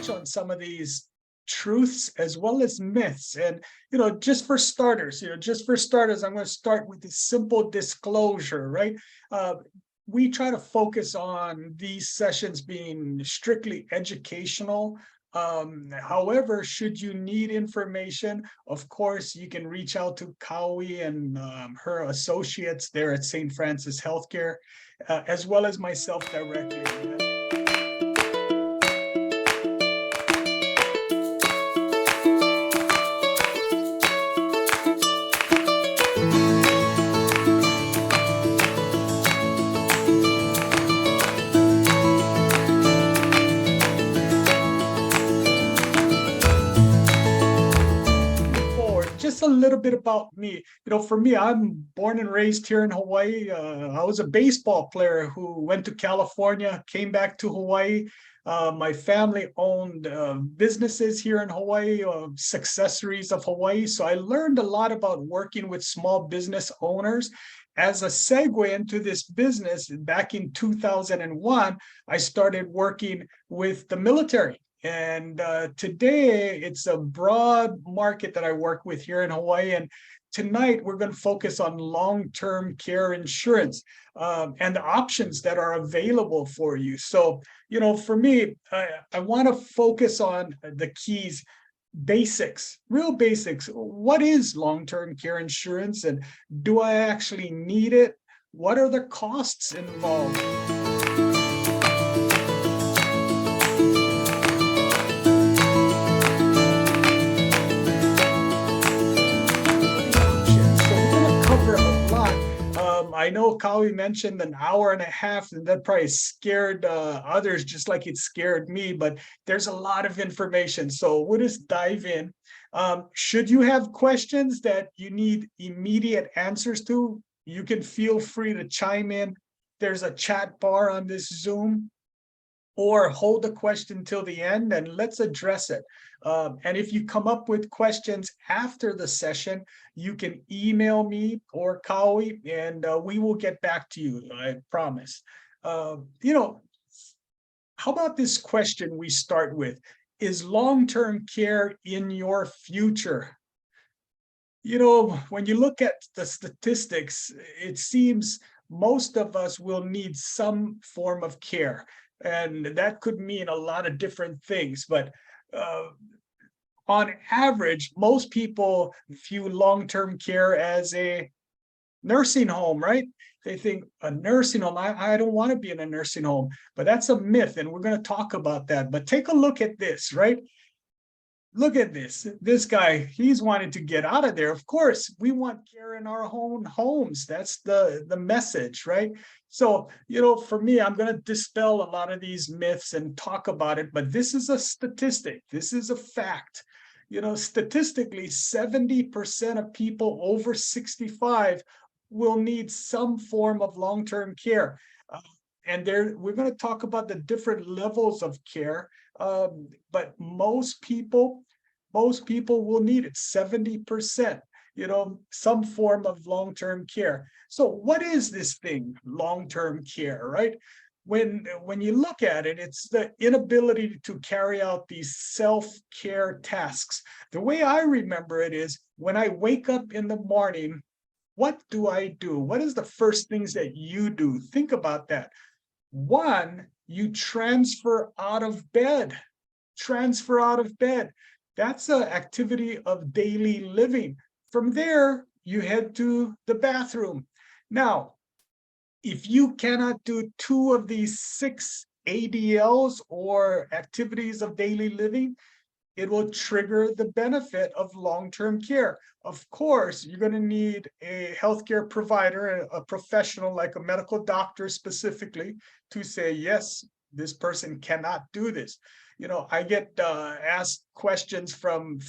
touch on some of these truths as well as myths. And, just for starters, I'm going to start with this simple disclosure, right? We try to focus on these sessions being strictly educational. However, should you need information, of course, you can reach out to Kawi and her associates there at St. Francis Healthcare, as well as myself directly. Just a little bit about me. For me, I'm born and raised here in Hawaii. I was a baseball player who went to California, came back to Hawaii. My family owned businesses here in Hawaii, successories of Hawaii. So I learned a lot about working with small business owners. As a segue into this business, back in 2001, I started working with the military. And today it's a broad market that I work with here in Hawaii. And tonight we're going to focus on long-term care insurance and the options that are available for you. So, for me, I want to focus on the keys, basics, real basics. What is long-term care insurance, and do I actually need it? What are the costs involved? I know Kawi mentioned an hour and a half, and that probably scared others just like it scared me, but there's a lot of information. So we'll just dive in. Should you have questions that you need immediate answers to, you can feel free to chime in. There's a chat bar on this Zoom, or hold the question till the end and let's address it. And if you come up with questions after the session, you can email me or Kawi, and we will get back to you, I promise. How about this question we start with? Is long-term care in your future? When you look at the statistics, it seems most of us will need some form of care. And that could mean a lot of different things, but on average, most people view long-term care as a nursing home, right? They think a nursing home, I don't want to be in a nursing home, but that's a myth, and we're going to talk about that. But take a look at this, right? Look at this guy, he's wanting to get out of there. Of course, we want care in our own homes. That's the message, right? So, for me, I'm going to dispel a lot of these myths and talk about it, but this is a statistic. This is a fact. Statistically, 70% of people over 65 will need some form of long-term care. And we're going to talk about the different levels of care, but most people will need it, 70%, some form of long-term care. So what is this thing, long-term care, right? When you look at it, it's the inability to carry out these self-care tasks. The way I remember it is, when I wake up in the morning, what do I do? What is the first things that you do? Think about that. One, you transfer out of bed. Transfer out of bed. That's an activity of daily living. From there, you head to the bathroom. Now, if you cannot do 2 of these 6 ADLs or activities of daily living, it will trigger the benefit of long-term care. Of course, you're going to need a healthcare provider, a professional like a medical doctor specifically, to say, yes, this person cannot do this. I get asked questions from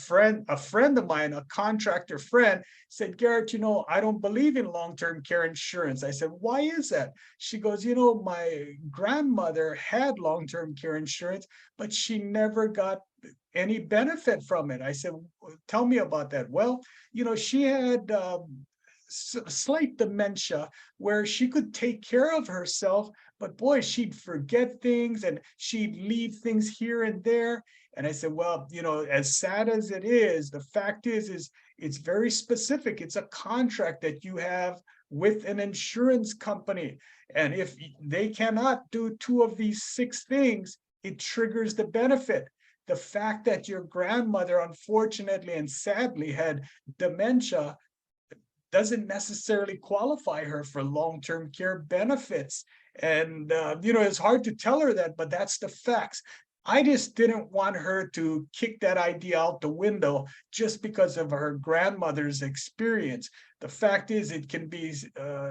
a friend of mine, a contractor friend, said, Garrett, I don't believe in long-term care insurance. I said, why is that? She goes, my grandmother had long-term care insurance, but she never got any benefit from it. I said, tell me about that. Well, she had slight dementia where she could take care of herself, but boy, she'd forget things and she'd leave things here and there. And I said, well, as sad as it is, the fact is it's very specific. It's a contract that you have with an insurance company. And if they cannot do two of these six things, it triggers the benefit. The fact that your grandmother, unfortunately and sadly, had dementia doesn't necessarily qualify her for long-term care benefits. And, it's hard to tell her that, but that's the facts. I just didn't want her to kick that idea out the window just because of her grandmother's experience. The fact is, it can be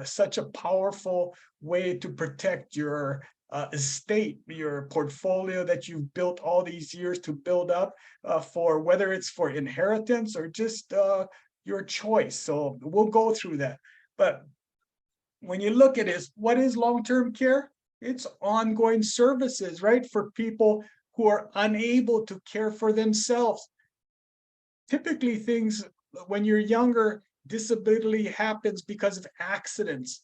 such a powerful way to protect your estate, your portfolio that you've built all these years to build up, for whether it's for inheritance or just your choice. So we'll go through that. But when you look at it, what is long-term care? It's ongoing services, right? For people who are unable to care for themselves. Typically things, when you're younger, disability happens because of accidents.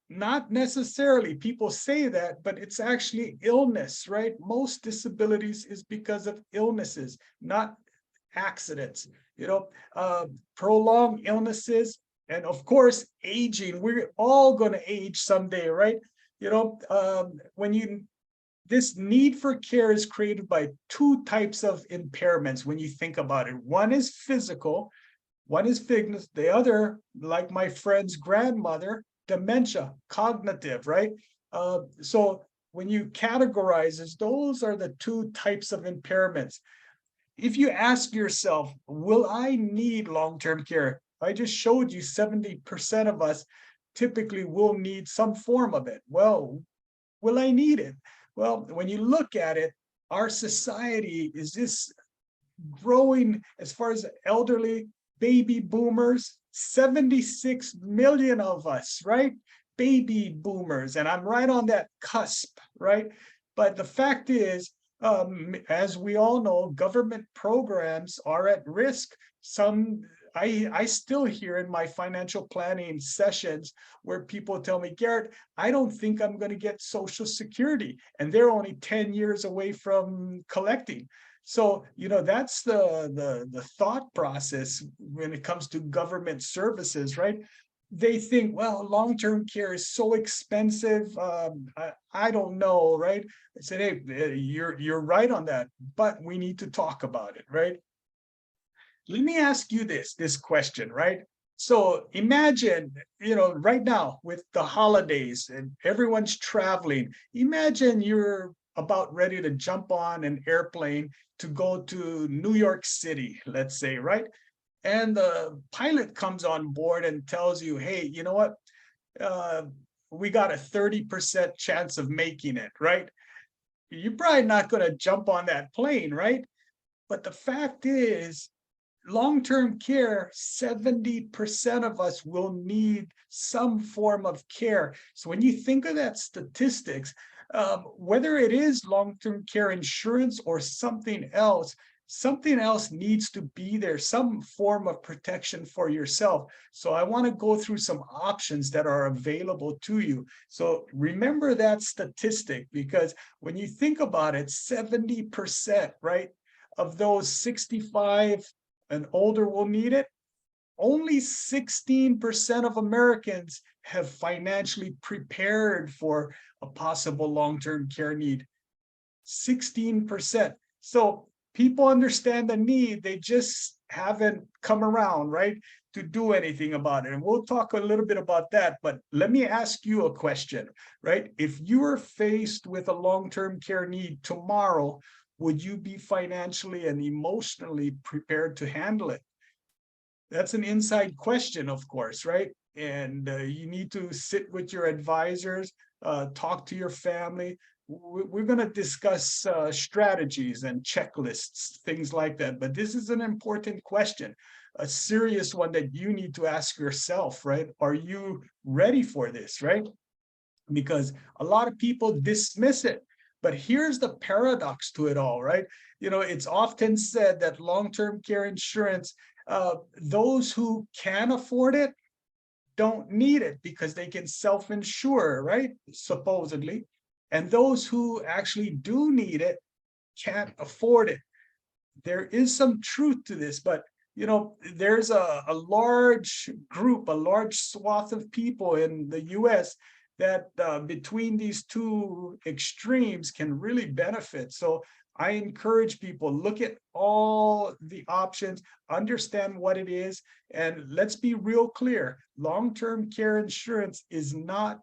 Not necessarily, people say that, but it's actually illness, right? Most disabilities is because of illnesses, not accidents. Prolonged illnesses, and of course, aging. We're all going to age someday, right? This need for care is created by two types of impairments when you think about it. One is physical, one is fitness, the other, like my friend's grandmother, dementia, cognitive, right? So when you categorize this, those are the two types of impairments. If you ask yourself, will I need long-term care? I just showed you 70% of us typically will need some form of it. Well, will I need it? Well, when you look at it, our society is just growing as far as elderly baby boomers, 76 million of us, right? Baby boomers, and I'm right on that cusp, right? But the fact is, as we all know, government programs are at risk. I still hear in my financial planning sessions where people tell me, Garrett, I don't think I'm going to get Social Security, and they're only 10 years away from collecting. So, that's the thought process when it comes to government services, right? They think, well, long-term care is so expensive. I don't know, right? I said, hey, you're right on that, but we need to talk about it, right? Let me ask you this question, right? So imagine, right now with the holidays and everyone's traveling, imagine you're about ready to jump on an airplane to go to New York City, let's say, right? And the pilot comes on board and tells you, hey, you know what? We got a 30% chance of making it, right? You're probably not going to jump on that plane, right? But the fact is, long-term care, 70% of us will need some form of care. So when you think of that statistics, whether it is long-term care insurance or something else needs to be there, some form of protection for yourself. So I want to go through some options that are available to you. So remember that statistic, because when you think about it, 70%, right, of those 65 and older will need it. Only 16% of Americans have financially prepared for a possible long-term care need. 16%. So people understand the need, they just haven't come around, right, to do anything about it. And we'll talk a little bit about that, but let me ask you a question, right? If you were faced with a long-term care need tomorrow, would you be financially and emotionally prepared to handle it? That's an inside question, of course, right? And you need to sit with your advisors, talk to your family. We're going to discuss strategies and checklists, things like that. But this is an important question, a serious one that you need to ask yourself, right? Are you ready for this, right? Because a lot of people dismiss it. But here's the paradox to it all, right? It's often said that long-term care insurance, those who can afford it, don't need it because they can self-insure, right? Supposedly. And those who actually do need it can't afford it. There is some truth to this, but there's a large group, a large swath of people in the US that between these two extremes can really benefit. So I encourage people, look at all the options, understand what it is, and let's be real clear. Long-term care insurance is not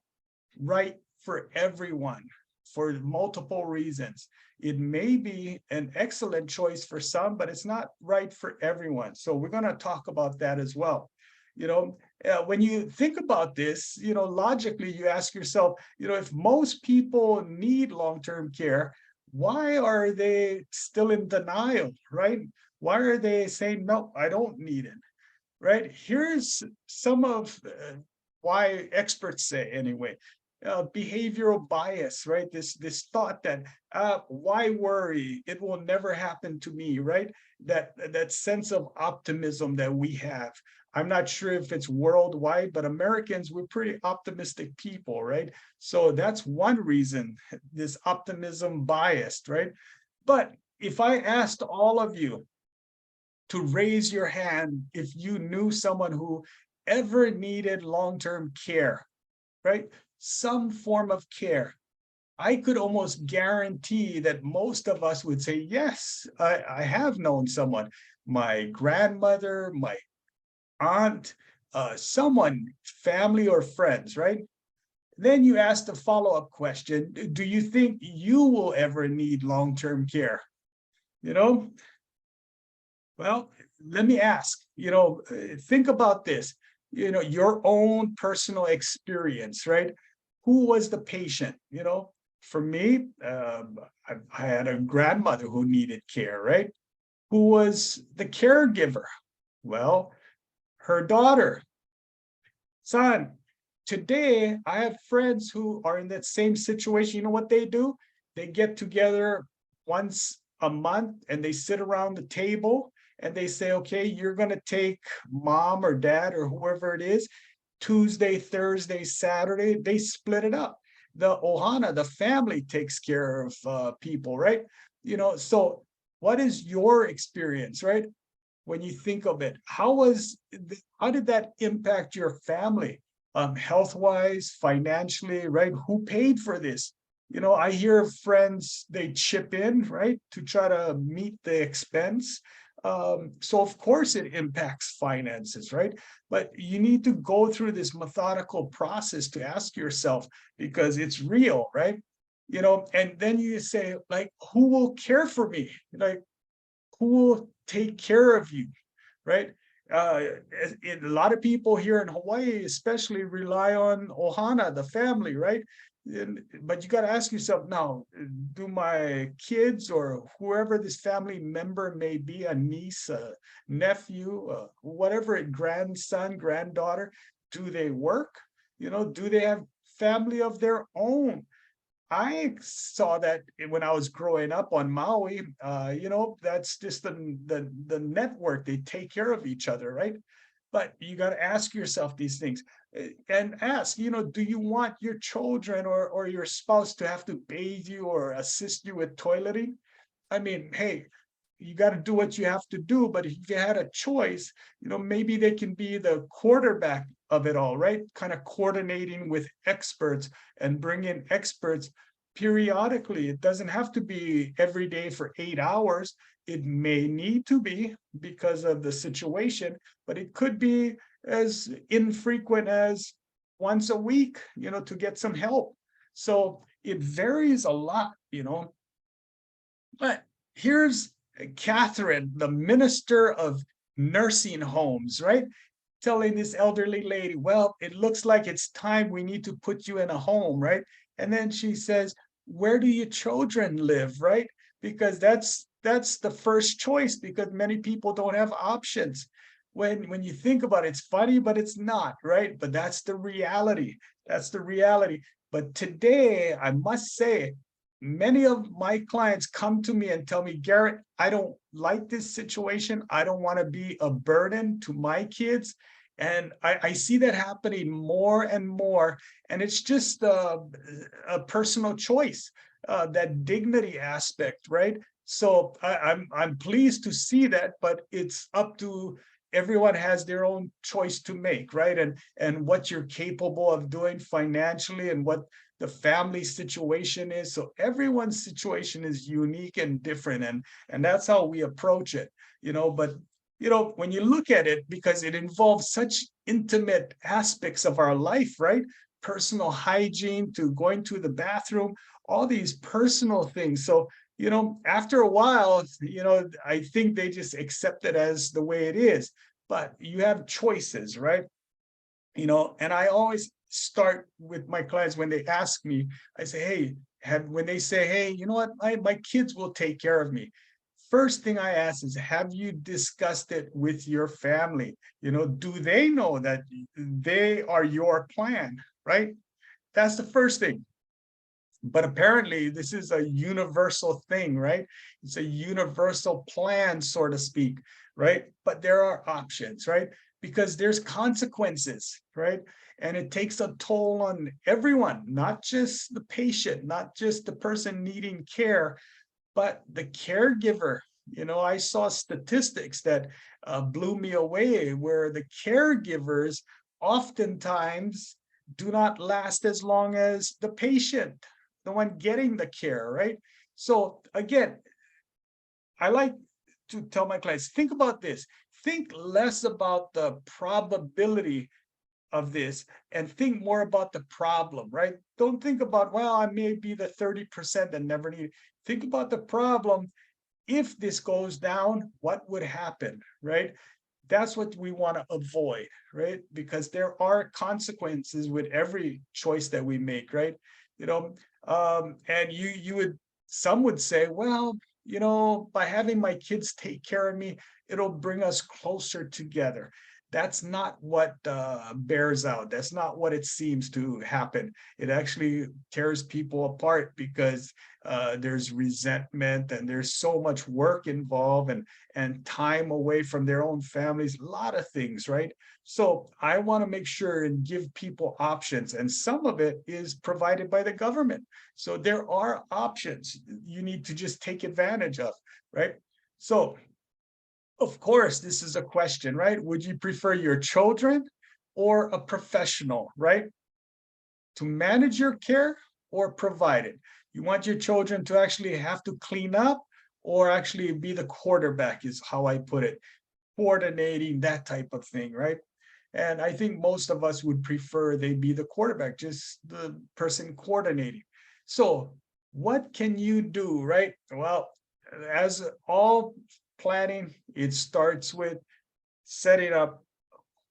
right for everyone for multiple reasons. It may be an excellent choice for some, but it's not right for everyone. So we're going to talk about that as well. When you think about this, logically, you ask yourself, if most people need long-term care, why are they still in denial, right? Why are they saying, no, I don't need it, right? Here's some of why experts say anyway. Behavioral bias, right? This thought that why worry? It will never happen to me, right? That sense of optimism that we have. I'm not sure if it's worldwide, but Americans, we're pretty optimistic people, right? So that's one reason, this optimism biased, right? But if I asked all of you to raise your hand if you knew someone who ever needed long-term care, right? Some form of care, I could almost guarantee that most of us would say, yes, I have known someone, my grandmother, my aunt, someone, family or friends, right? Then you ask the follow-up question, do you think you will ever need long-term care? Well, let me ask, think about this, your own personal experience, right? Who was the patient? For me, I had a grandmother who needed care, right? Who was the caregiver? Well, her daughter. Son, today I have friends who are in that same situation. You know what they do? They get together once a month and they sit around the table and they say, okay, you're going to take mom or dad or whoever it is, Tuesday, Thursday, Saturday. They split it up. The ohana, the family takes care of people, right? So what is your experience, right? When you think of it, how did that impact your family, health-wise, financially, right? Who paid for this? I hear friends, they chip in, right, to try to meet the expense. So of course it impacts finances, right? But you need to go through this methodical process to ask yourself, because it's real, right? And then you say, like, who will care for me? Like, who will take care of you, right? A lot of people here in Hawaii especially rely on ohana, the family, right? But you got to ask yourself now, do my kids or whoever this family member may be, a niece, a nephew, whatever, grandson, granddaughter, do they work? Do they have family of their own? I saw that when I was growing up on Maui. That's just the network. They take care of each other, right? But you got to ask yourself these things and ask, do you want your children or your spouse to have to bathe you or assist you with toileting? I mean, hey, you got to do what you have to do, but if you had a choice, maybe they can be the quarterback of it all, right? Kind of coordinating with experts and bring in experts periodically. It doesn't have to be every day for 8 hours. It may need to be because of the situation, but it could be as infrequent as once a week, to get some help. So it varies a lot, But here's Catherine, the minister of nursing homes, right? Telling this elderly lady, well, it looks like it's time we need to put you in a home, right? And then she says, where do your children live, right? Because that's the first choice, because many people don't have options. When you think about it, it's funny, but it's not, right? But that's the reality. That's the reality. But today, I must say, many of my clients come to me and tell me, Garrett, I don't like this situation. I don't want to be a burden to my kids. And I see that happening more and more. And it's just a personal choice, that dignity aspect, right? So I'm pleased to see that, but it's up to everyone has their own choice to make, right? And what you're capable of doing financially and what the family situation is. So everyone's situation is unique and different, and that's how we approach it, but when you look at it, because it involves such intimate aspects of our life, right? Personal hygiene to going to the bathroom, all these personal things. So, after a while, I think they just accept it as the way it is. But you have choices, right? And I always start with my clients when they ask me, I say, hey, when they say, hey, you know what, my kids will take care of me. First thing I ask is, have you discussed it with your family? Do they know that they are your plan, right? That's the first thing. But apparently this is a universal thing, right? It's a universal plan, so to speak, right? But there are options, right? Because there's consequences, right? And it takes a toll on everyone, not just the patient, not just the person needing care, but the caregiver. I saw statistics that blew me away, where the caregivers oftentimes do not last as long as the patient, the one getting the care, right? So again, I like to tell my clients, think about this. Think less about the probability of this and think more about the problem, right? Don't think about, well, I may be the 30% that never need. Think about the problem. If this goes down, what would happen, right? That's what we want to avoid, right? Because there are consequences with every choice that we make, right? And some would say, well, by having my kids take care of me, it'll bring us closer together. That's not what bears out. That's not what it seems to happen. It actually tears people apart, because there's resentment and there's so much work involved, and time away from their own families, a lot of things, right? So I want to make sure and give people options, and some of it is provided by the government. So there are options you need to just take advantage of, right? So of course, this is a question, right? Would you prefer your children or a professional, right? To manage your care or provide it? You want your children to actually have to clean up, or actually be the quarterback, is how I put it, coordinating, that type of thing, right? And I think most of us would prefer they be the quarterback, just the person coordinating. So what can you do, right? Well, as all planning, it starts with setting up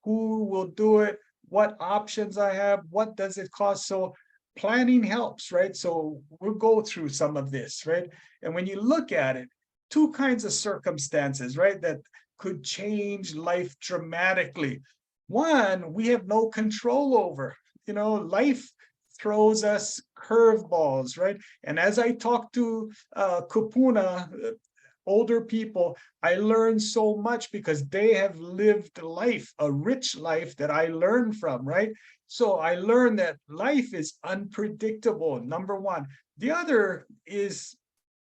who will do it, what options I have, what does it cost. So planning helps, right? So we'll go through some of this, right? And when you look at it, two kinds of circumstances, right, that could change life dramatically. One, we have no control over. Life throws us curveballs, right? And as I talk to Kupuna, older people, I learn so much because they have lived life, a rich life that I learn from, right? So I learned that life is unpredictable, number one. The other is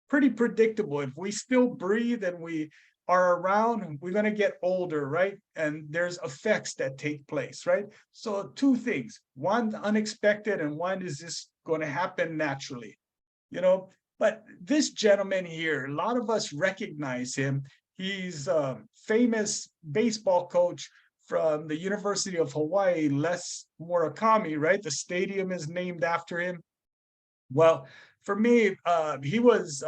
pretty predictable. If we still breathe and we are around, we're going to get older, right? And there's effects that take place, right? So two things, one unexpected and one is just going to happen naturally. But this gentleman here, a lot of us recognize him. He's a famous baseball coach from the University of Hawaii, Les Murakami, right? The stadium is named after him. Well, for me, he was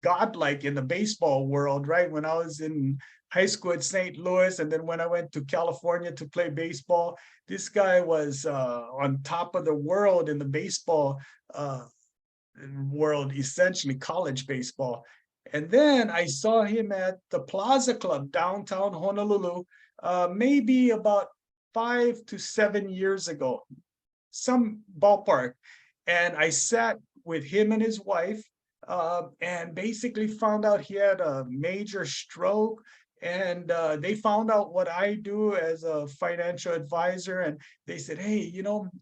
godlike in the baseball world, right? When I was in high school at St. Louis, and then when I went to California to play baseball, this guy was on top of the world in the baseball world, essentially college baseball. And then I saw him at the Plaza Club downtown Honolulu, maybe about 5 to 7 years ago, some ballpark. And I sat with him and his wife, and basically found out he had a major stroke, and they found out what I do as a financial advisor, and they said, hey,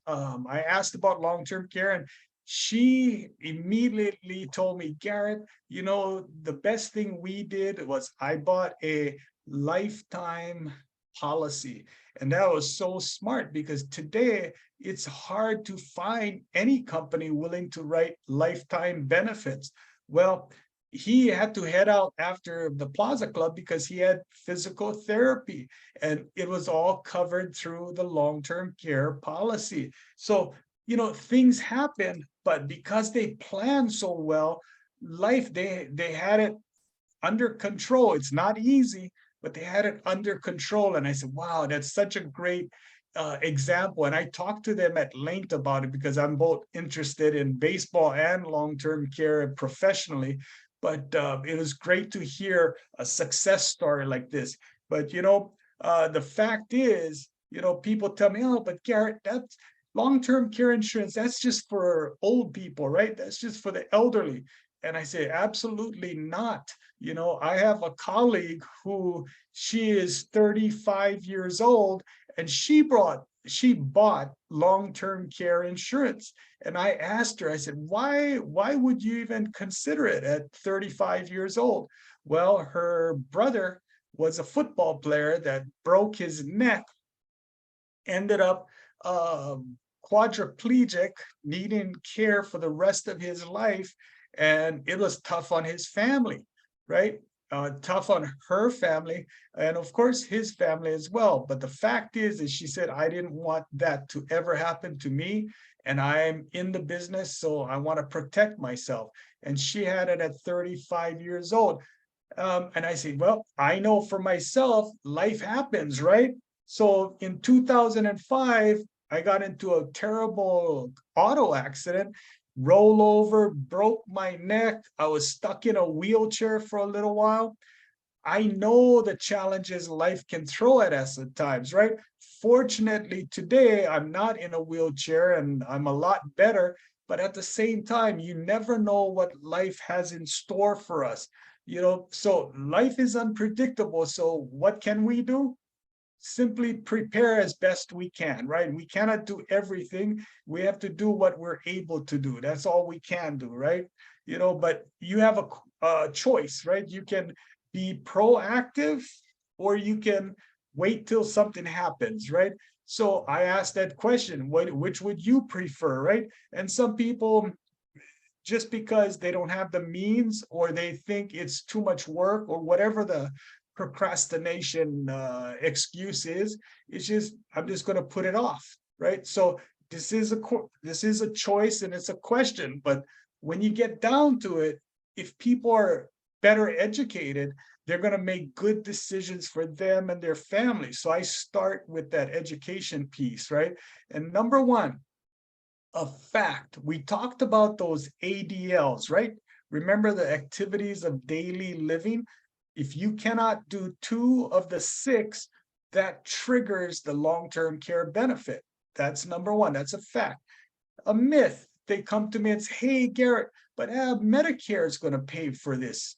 I asked about long-term care, and she immediately told me, Garrett, the best thing we did was I bought a lifetime policy. And that was so smart, because today it's hard to find any company willing to write lifetime benefits. Well, he had to head out after the Plaza Club because he had physical therapy, and it was all covered through the long-term care policy. So, things happen, but because they planned so well, they had it under control. It's not easy, but they had it under control. And I said, wow, that's such a great example. And I talked to them at length about it, because I'm both interested in baseball and long-term care professionally. But it was great to hear a success story like this. But the fact is, people tell me, oh, but Garrett, that's long-term care insurance, that's just for old people, right? That's just for the elderly. And I say, absolutely not. I have a colleague who, she is 35 years old, and she bought long-term care insurance. And I asked her, I said, why would you even consider it at 35 years old? Well, her brother was a football player that broke his neck, ended up quadriplegic, needing care for the rest of his life. And it was tough on his family, right? Tough on her family, and of course his family as well. But the fact is she said, I didn't want that to ever happen to me, and I'm in the business, so I want to protect myself. And she had it at 35 years old. And I said, well, I know for myself, life happens, right? So in 2005, I got into a terrible auto accident, roll over, broke my neck. I was stuck in a wheelchair for a little while. I know the challenges life can throw at us at times, right? Fortunately, today I'm not in a wheelchair and I'm a lot better. But at the same time, you never know what life has in store for us. So life is unpredictable. So what can we do? Simply prepare as best we can, right? We cannot do everything. We have to do what we're able to do. That's all we can do, right? But you have a choice, right? You can be proactive, or you can wait till something happens, right? So I asked that question, which would you prefer, right? And some people, just because they don't have the means, or they think it's too much work, or whatever the procrastination excuse is, it's just, I'm just going to put it off, right? So this is a choice, and it's a question. But when you get down to it, if people are better educated, they're going to make good decisions for them and their family. So I start with that education piece, right? And number one, a fact, we talked about those ADLs, right? Remember the activities of daily living? If you cannot do 2 of the 6, that triggers the long-term care benefit. That's number one. That's a fact. A myth, they come to me and say, hey, Garrett, but Medicare is going to pay for this.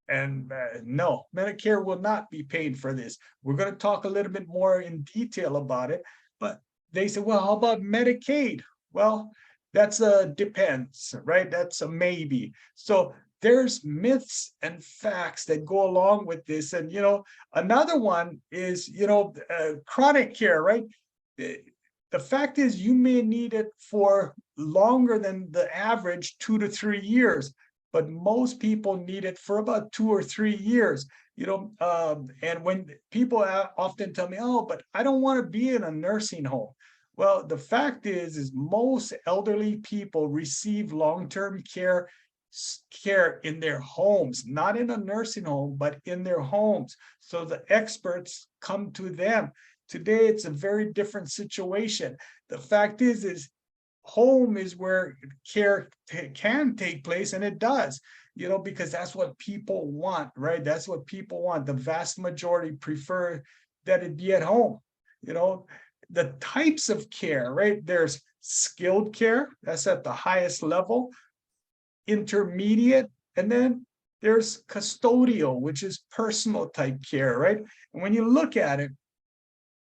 And no, Medicare will not be paying for this. We're going to talk a little bit more in detail about it. But they say, well, how about Medicaid? Well, that's a depends, right? That's a maybe. So there's myths and facts that go along with this. And, another one is, chronic care, right? The fact is, you may need it for longer than the average 2 to 3 years, but most people need it for about 2 or 3 years. And when people often tell me, oh, but I don't want to be in a nursing home. Well, the fact is most elderly people receive long-term care in their homes, not in a nursing home, but in their homes. So the experts come to them. Today, it's a very different situation. The fact is home is where care can take place, and it does, because that's what people want, right? That's what people want. The vast majority prefer that it be at home. The types of care, right? There's skilled care, that's at the highest level, intermediate, and then There's custodial, which is personal type care, right? And when you look at it,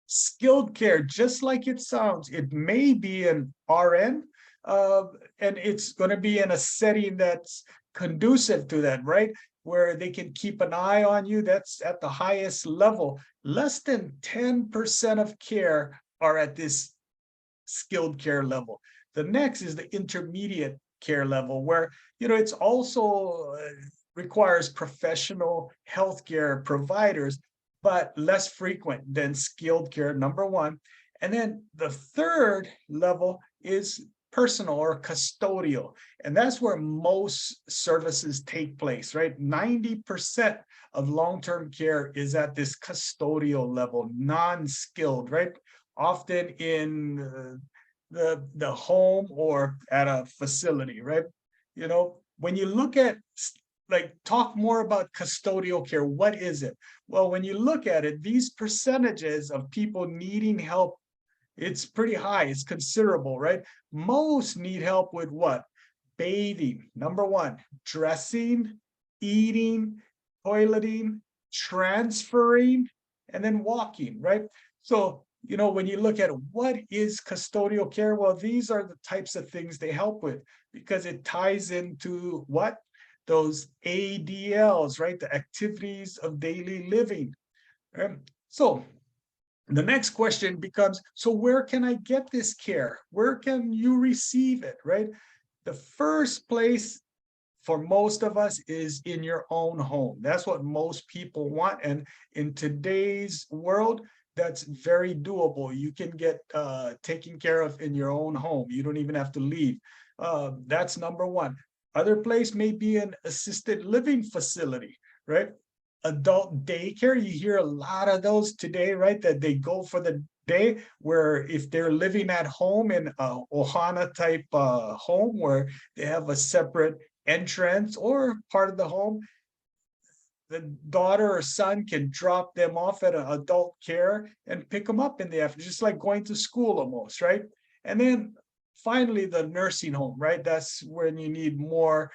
skilled care, just like it sounds, it may be an RN, and it's going to be in a setting that's conducive to that, right? Where they can keep an eye on you. That's at the highest level. Less than 10% of care are at this skilled care level. The next is the intermediate care level, where it's also requires professional healthcare providers, but less frequent than skilled care, number one. And then the third level is personal or custodial. And that's where most services take place, right? 90% of long-term care is at this custodial level, non-skilled, right? Often in the home or at a facility, right? When you look at, like, talk more about custodial care, what is it? Well, when you look at it, these percentages of people needing help, it's pretty high, it's considerable, right? Most need help with what? Bathing, number one, dressing, eating, toileting, transferring, and then walking, right? So, when you look at what is custodial care, well, these are the types of things they help with, because it ties into what? Those ADLs, right? The activities of daily living. Right? So the next question becomes, so where can I get this care? Where can you receive it, right? The first place for most of us is in your own home. That's what most people want. And in today's world, that's very doable. You can get taken care of in your own home. You don't even have to leave. That's number one. Other place may be an assisted living facility, right? Adult daycare, you hear a lot of those today, right? That they go for the day, where if they're living at home in a Ohana type home where they have a separate entrance or part of the home, the daughter or son can drop them off at an adult care and pick them up in the afternoon, just like going to school almost, right? And then finally, the nursing home, right? That's when you need more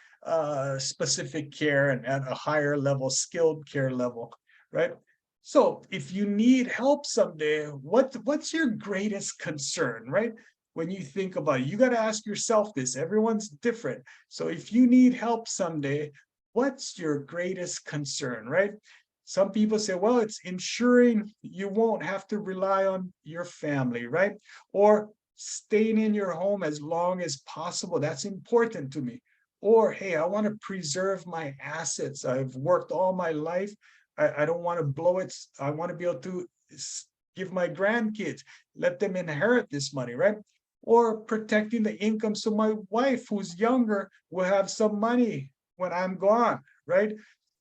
specific care and at a higher level, skilled care level, right? So if you need help someday, what's your greatest concern, right? When you think about it, you got to ask yourself this. Everyone's different. So if you need help someday, what's your greatest concern, right? Some people say, well, it's ensuring you won't have to rely on your family, right? Or staying in your home as long as possible. That's important to me. Or, hey, I want to preserve my assets. I've worked all my life. I don't want to blow it. I want to be able to give my grandkids, let them inherit this money, right? Or protecting the income so my wife, who's younger, will have some money when I'm gone, right?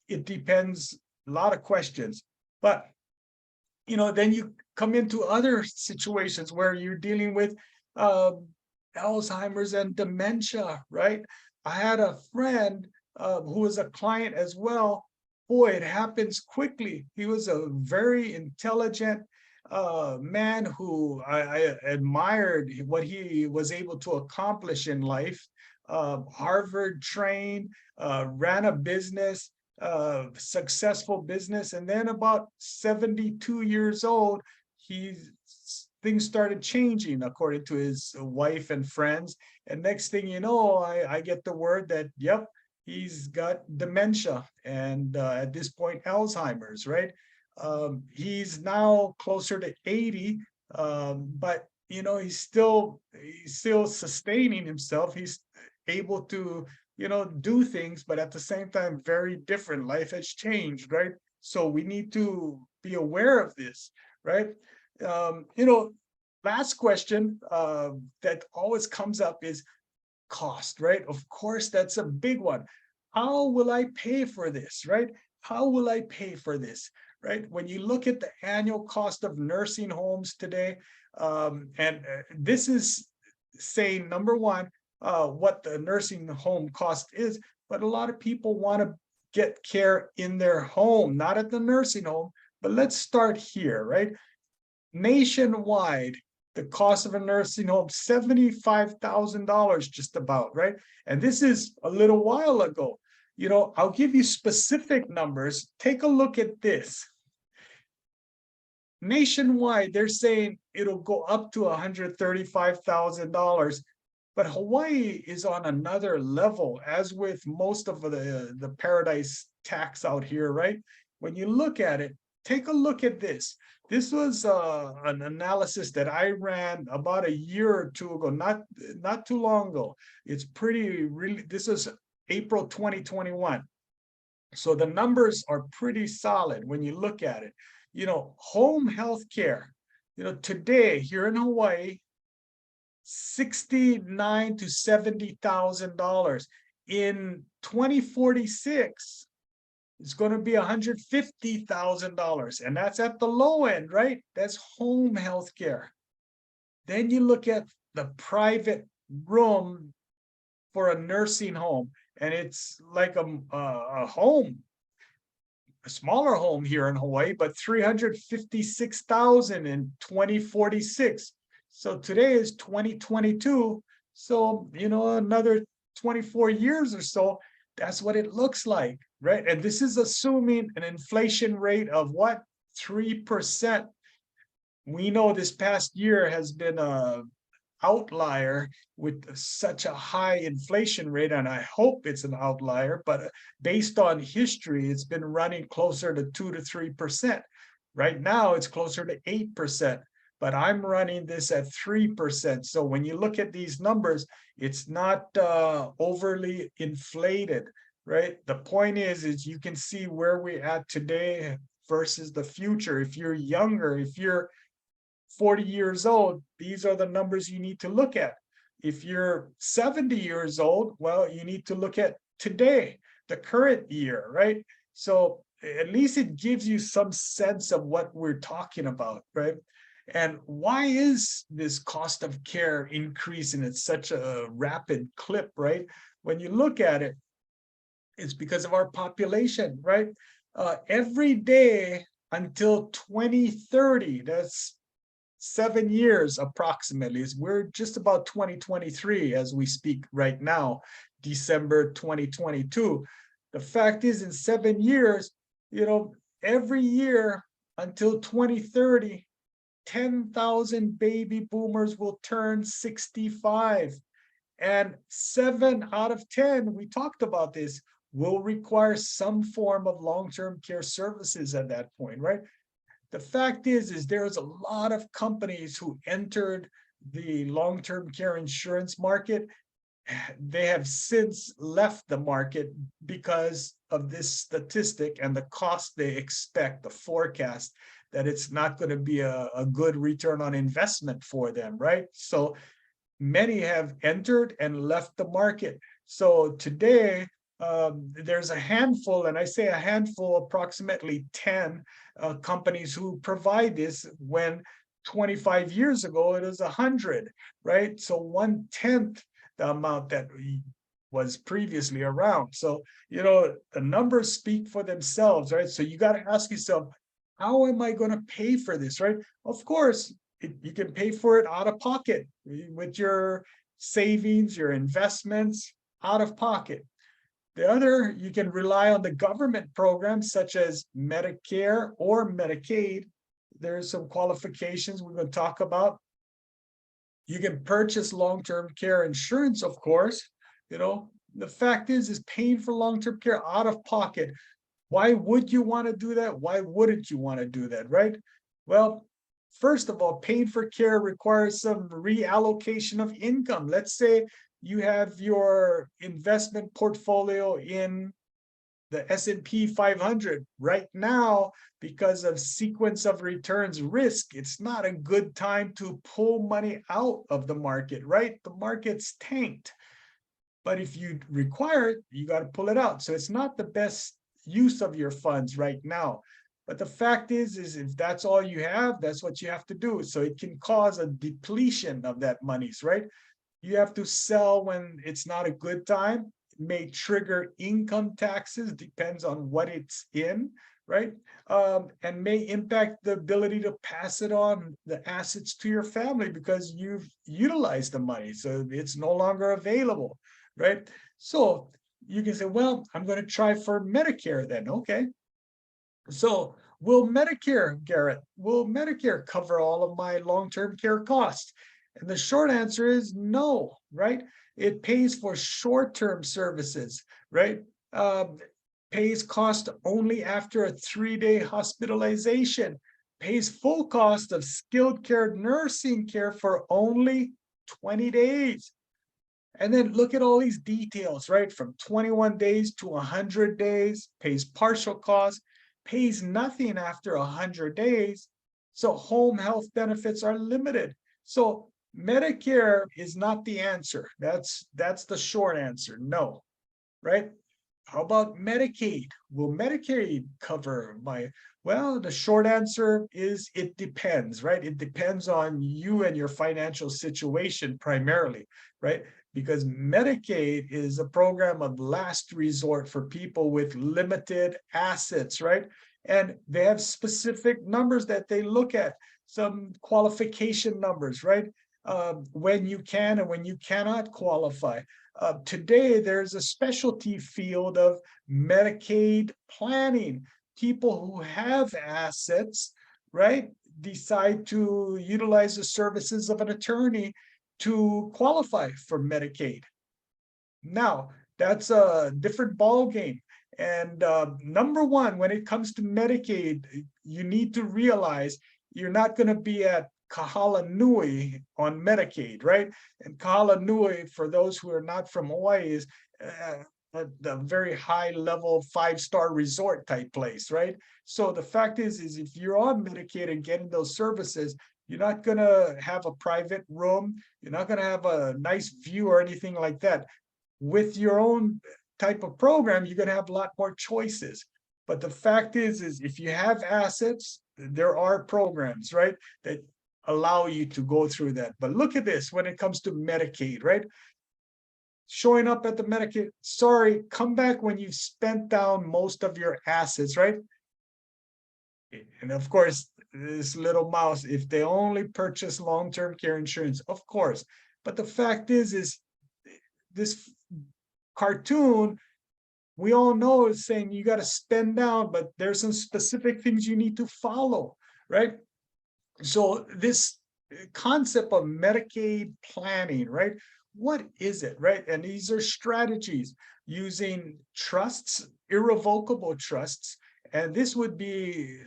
It depends, a lot of questions. But, then you come into other situations where you're dealing with Alzheimer's and dementia, right? I had a friend who was a client as well. Boy, it happens quickly. He was a very intelligent man who I admired what he was able to accomplish in life. Harvard trained, ran a business, successful business, and then about 72 years old, things started changing according to his wife and friends. And next thing you know, I get the word that, yep, he's got dementia and at this point, Alzheimer's, right? He's now closer to 80, but he's still sustaining himself. He's able to, do things, but at the same time, very different. Life has changed, right? So we need to be aware of this, right? Last question that always comes up is cost, right? Of course, that's a big one. How will I pay for this, right? How will I pay for this, right? When you look at the annual cost of nursing homes today, and this is saying, number one, what the nursing home cost is, but a lot of people want to get care in their home, not at the nursing home. But let's start here, right? Nationwide, the cost of a nursing home, $75,000 just about, right? And this is a little while ago. I'll give you specific numbers. Take a look at this. Nationwide, they're saying it'll go up to $135,000. But Hawaii is on another level, as with most of the paradise tax out here, right? When you look at it, take a look at this. This was an analysis that I ran about a year or two ago, not too long ago. It's really, this is April 2021. So the numbers are pretty solid when you look at it. Home health care, today here in Hawaii, $69,000 to $70,000. In 2046, it's going to be $150,000, and that's at the low end, right? That's home health care. Then you look at the private room for a nursing home, and it's like a home, a smaller home here in Hawaii, but $356,000 in 2046. So today is 2022. So, another 24 years or so, that's what it looks like, right? And this is assuming an inflation rate of what? 3%. We know this past year has been a outlier with such a high inflation rate, and I hope it's an outlier, but based on history, it's been running closer to 2 to 3%. Right now, it's closer to 8%. But I'm running this at 3%. So when you look at these numbers, it's not overly inflated, right? The point is you can see where we're at today versus the future. If you're younger, if you're 40 years old, these are the numbers you need to look at. If you're 70 years old, well, you need to look at today, the current year, right? So at least it gives you some sense of what we're talking about, right? And why is this cost of care increasing at such a rapid clip, right? When you look at it, it's because of our population, right? Every day until 2030, that's 7 years approximately. We're just about 2023 as we speak right now, December 2022. The fact is, in 7 years, every year until 2030, 10,000 baby boomers will turn 65, and 7 out of 10, we talked about this, will require some form of long-term care services at that point, right? The fact is there's a lot of companies who entered the long-term care insurance market. They have since left the market because of this statistic and the cost they expect, the forecast, that it's not going to be a good return on investment for them, right? So many have entered and left the market. So today, there's a handful, and I say a handful, approximately 10 companies who provide this, when 25 years ago it was 100, right? So 1/10 the amount that was previously around. So, the numbers speak for themselves, right? So you got to ask yourself, how am I going to pay for this, right? Of course, you can pay for it out of pocket with your savings, your investments, out of pocket. The other, you can rely on the government programs such as Medicare or Medicaid. There's some qualifications we're going to talk about. You can purchase long-term care insurance, of course. The fact is paying for long-term care out of pocket. Why would you want to do that? Why wouldn't you want to do that, right? Well, first of all, paying for care requires some reallocation of income. Let's say you have your investment portfolio in the S&P 500. Right now, because of sequence of returns risk, it's not a good time to pull money out of the market, right? The market's tanked. But if you require it, you got to pull it out. So it's not the best use of your funds right now. But the fact is if that's all you have, that's what you have to do. So it can cause a depletion of that monies, right? You have to sell when it's not a good time. It may trigger income taxes, depends on what it's in, right? And may impact the ability to pass it on, the assets, to your family, because you've utilized the money. So it's no longer available, right? So you can say, well, I'm going to try for Medicare then. Okay. So will Medicare, Garrett, will Medicare cover all of my long-term care costs? And the short answer is no, right? It pays for short-term services, right? Pays cost only after a 3-day hospitalization, pays full cost of skilled care nursing care for only 20 days. And then look at all these details, right? From 21 days to 100 days, pays partial cost, pays nothing after 100 days. So home health benefits are limited. So Medicare is not the answer. That's the short answer. No, right? How about Medicaid? Will Medicaid cover my, well, the short answer is it depends, right? It depends on you and your financial situation primarily, right? Because Medicaid is a program of last resort for people with limited assets, right? And they have specific numbers that they look at, some qualification numbers, right? When you can and when you cannot qualify. Today, there's a specialty field of Medicaid planning. People who have assets, right, decide to utilize the services of an attorney to qualify for Medicaid. Now, that's a different ball game. And number one, when it comes to Medicaid, you need to realize you're not going to be at Kahala Nui on Medicaid, right? And Kahala Nui, for those who are not from Hawaii, is a very high level 5-star resort type place, right? So the fact is if you're on Medicaid and getting those services, you're not going to have a private room. You're not going to have a nice view or anything like that. With your own type of program, you're going to have a lot more choices. But the fact is if you have assets, there are programs, right, that allow you to go through that. But look at this when it comes to Medicaid, right? Showing up at the Medicaid, sorry, come back when you've spent down most of your assets, right? And of course, this little mouse, if they only purchase long-term care insurance, of course. But the fact is this cartoon, we all know is saying you got to spend down, but there's some specific things you need to follow, right? So this concept of Medicaid planning, right? What is it, right? And these are strategies using trusts, irrevocable trusts, and this would be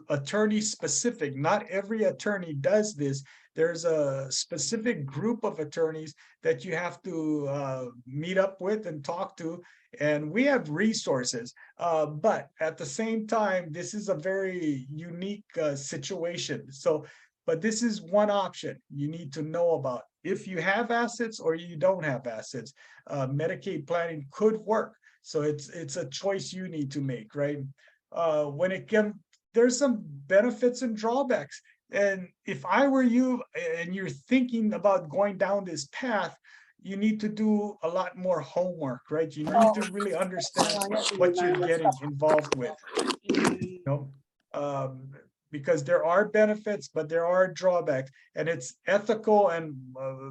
attorney specific. Not every attorney does this. There's a specific group of attorneys that you have to meet up with and talk to. And we have resources, but at the same time, this is a very unique situation. So, but this is one option you need to know about. If you have assets or you don't have assets, Medicaid planning could work. So it's a choice you need to make, right? When it comes, there's some benefits and drawbacks. And if I were you and you're thinking about going down this path, you need to do a lot more homework, right? You need to really understand what you're getting involved with, you know, because there are benefits, but there are drawbacks, and it's ethical and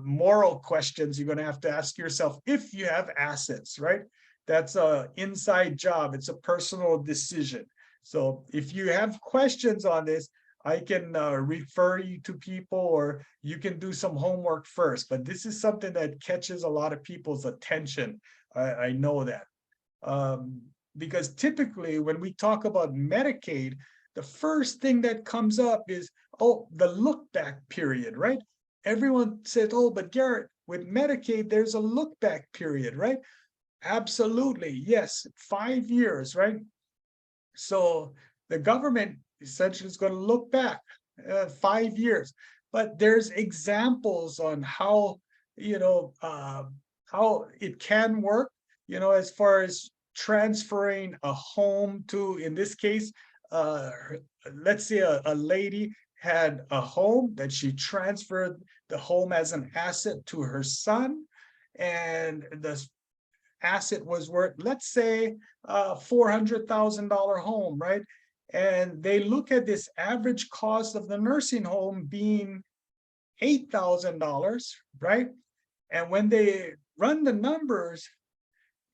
moral questions you're going to have to ask yourself if you have assets, right? That's an inside job. It's a personal decision. So if you have questions on this, I can refer you to people, or you can do some homework first. But this is something that catches a lot of people's attention. I know that. Because typically when we talk about Medicaid, the first thing that comes up is, oh, the look back period, right? Everyone says, oh, but Garrett, with Medicaid, there's a look back period, right? Absolutely, yes, 5 years, right? So the government essentially is going to look back 5 years, but there's examples on how, how it can work, as far as transferring a home to, in this case, let's say a lady had a home that she transferred the home as an asset to her son, and the asset was worth, let's say, $400,000 home, right? And they look at this average cost of the nursing home being $8,000, right? And when they run the numbers,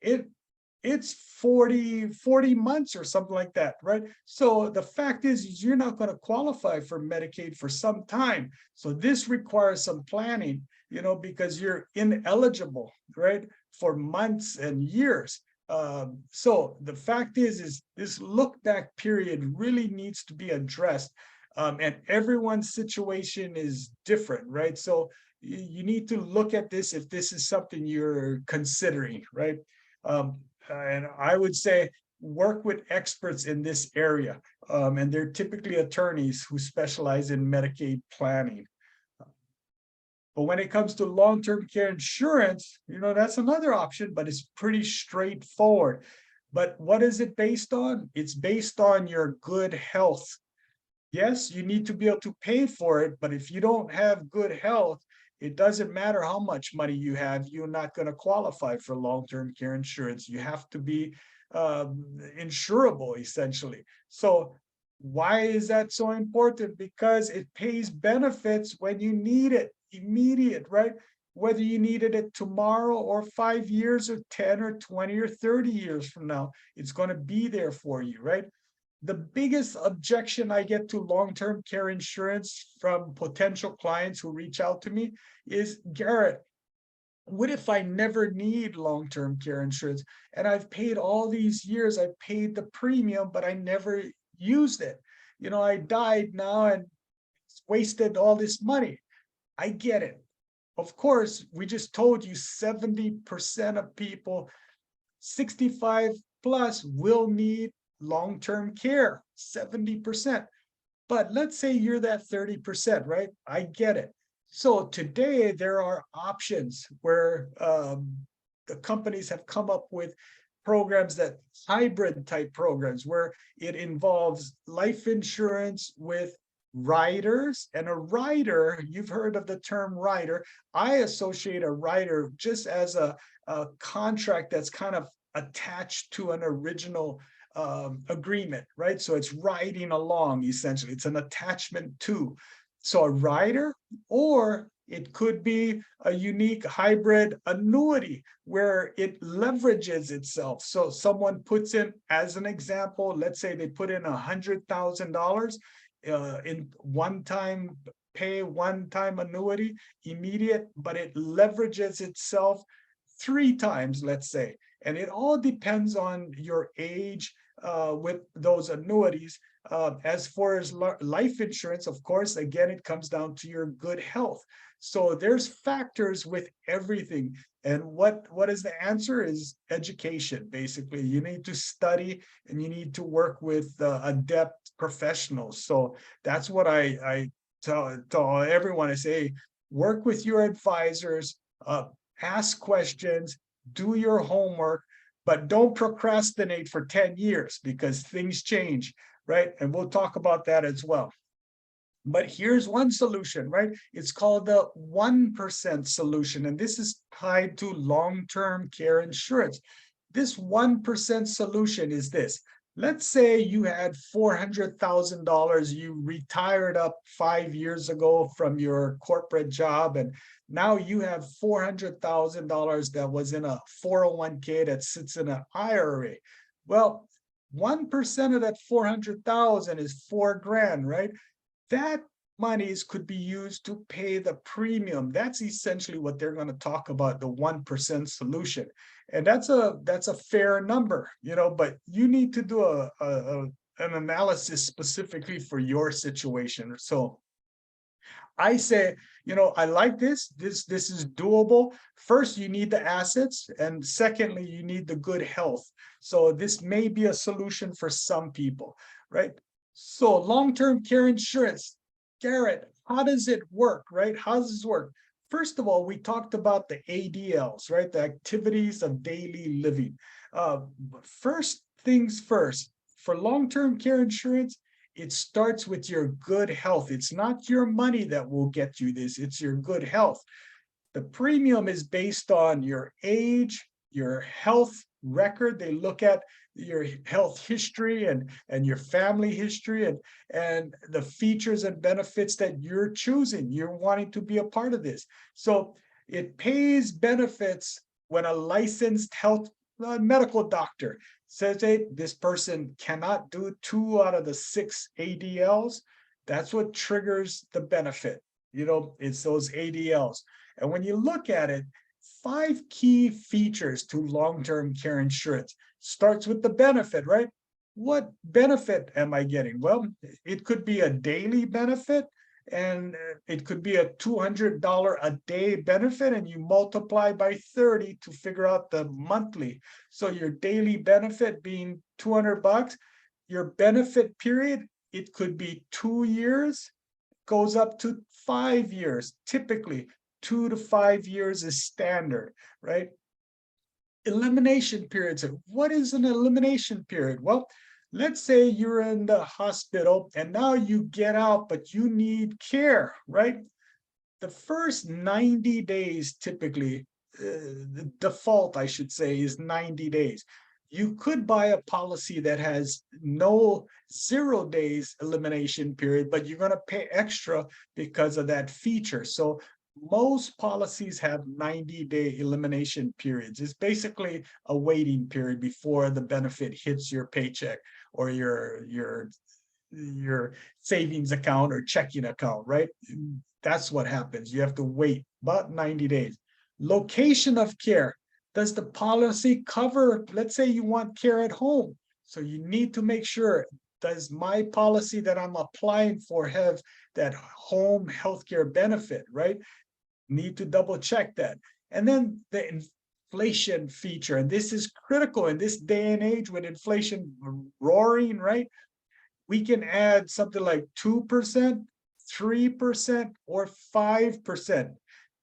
it's 40 months or something like that, right? So the fact is you're not going to qualify for Medicaid for some time. So this requires some planning, because you're ineligible, right, for months and years. So the fact is this look back period really needs to be addressed. And everyone's situation is different, right? So you need to look at this if this is something you're considering, right? And I would say work with experts in this area. And they're typically attorneys who specialize in Medicaid planning. But when it comes to long-term care insurance, that's another option, but it's pretty straightforward. But what is it based on? It's based on your good health. Yes, you need to be able to pay for it, but if you don't have good health, it doesn't matter how much money you have, you're not going to qualify for long-term care insurance. You have to be insurable, essentially. So why is that so important? Because it pays benefits when you need it, immediate, right? Whether you needed it tomorrow or 5 years or 10 or 20 or 30 years from now, it's going to be there for you, right? The biggest objection I get to long-term care insurance from potential clients who reach out to me is, Garrett, what if I never need long-term care insurance and I've paid all these years, I've paid the premium, but I never used it. I died now and wasted all this money. I get it. Of course, we just told you 70% of people 65 plus will need long-term care, 70%. But let's say you're that 30%, right? I get it. So today there are options where the companies have come up with programs, that hybrid type programs, where it involves life insurance with riders. And a rider, you've heard of the term rider. I associate a rider just as a contract that's kind of attached to an original agreement, right? So it's riding along, essentially. It's an attachment to. So a rider, or it could be a unique hybrid annuity where it leverages itself. So someone puts in, as an example, let's say they put in $100,000 in one-time pay, one-time annuity, immediate, but it leverages itself 3 times, let's say. And it all depends on your age with those annuities. As far as life insurance, of course, again, it comes down to your good health. So there's factors with everything. And what is the answer is education, basically. You need to study and you need to work with adept professionals. So that's what I tell everyone. I say, work with your advisors, ask questions, do your homework, but don't procrastinate for 10 years because things change, right? And we'll talk about that as well. But here's one solution, right? It's called the 1% solution. And this is tied to long-term care insurance. This 1% solution is this. Let's say you had $400,000, you retired up 5 years ago from your corporate job, and now you have $400,000 that was in a 401k that sits in an IRA. Well, 1% of that 400,000 is $4,000, right? That monies could be used to pay the premium. That's essentially what they're going to talk about, the 1% solution. And that's a fair number, but you need to do an analysis specifically for your situation. So I say, I like this. This is doable. First, you need the assets, and secondly, you need the good health. So this may be a solution for some people, right? So long-term care insurance, Garrett, how does it work, right? How does this work? First of all, we talked about the ADLs, right? The activities of daily living. First things first, for long-term care insurance, it starts with your good health. It's not your money that will get you this, it's your good health. The premium is based on your age, your health record. They look at your health history and your family history and the features and benefits that you're choosing. You're wanting to be a part of this. So it pays benefits when a licensed health a medical doctor says, hey, this person cannot do 2 out of the 6 ADLs. That's what triggers the benefit. It's those ADLs. And when you look at it, 5 key features to long-term care insurance. Starts with the benefit, right? What benefit am I getting? Well, it could be a daily benefit, and it could be a $200 a day benefit, and you multiply by 30 to figure out the monthly. So your daily benefit being $200, your benefit period, it could be 2 years, goes up to 5 years. Typically 2 to 5 years is standard, right? Elimination periods. What is an elimination period? Well, let's say you're in the hospital and now you get out, but you need care, right? The first 90 days, typically, the default, I should say, is 90 days. You could buy a policy that has no 0 days elimination period, but you're going to pay extra because of that feature. So most policies have 90-day elimination periods. It's basically a waiting period before the benefit hits your paycheck or your savings account or checking account, right? That's what happens. You have to wait about 90 days. Location of care. Does the policy cover, let's say you want care at home. So you need to make sure, does my policy that I'm applying for have that home healthcare benefit, right? Need to double check that. And then the inflation feature, and this is critical in this day and age with inflation roaring, right? We can add something like 2%, 3%, or 5%.